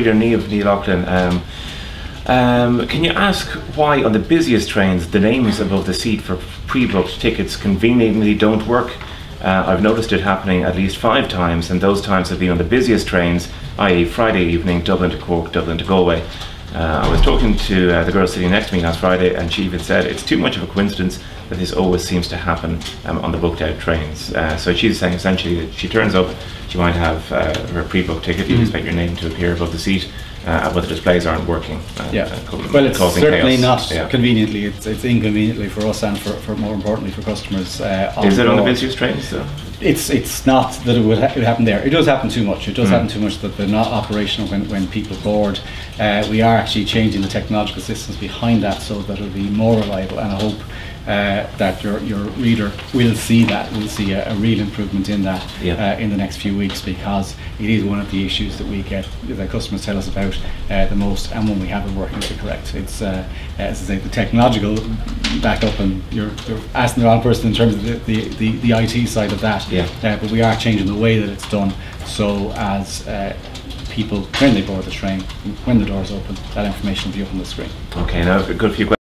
Peter Neal of Neil Aughlin. Can you ask why on the busiest trains the names above the seat for pre-booked tickets conveniently don't work? I've noticed it happening at least 5 times, and those times have been on the busiest trains, i.e. Friday evening, Dublin to Cork, Dublin to Galway. I was talking to the girl sitting next to me last Friday, and she even said it's too much of a coincidence that this always seems to happen on the booked out trains. So she's saying essentially that she turns up, she might have her pre-booked ticket, you expect your name to appear above the seat, but the displays aren't working. Well, it's certainly chaos. Not conveniently, it's inconveniently for us and for more importantly for customers. Is it on the busiest trains though? It's not that it would happen there. It does happen too much. It does happen too much that they're not operational when people board. We are actually changing the technological systems behind that so that it'll be more reliable, and I hope that your reader will see that. We'll see a real improvement in that in the next few weeks, because it is one of the issues that we get, that customers tell us about the most, and when we have it working to correct. It's as I say, the technological backup, and you're asking the wrong person in terms of the IT side of that. But we are changing the way that it's done, so as people, when they board the train, when the doors open, that information will be up on the screen. Okay, now a good few questions.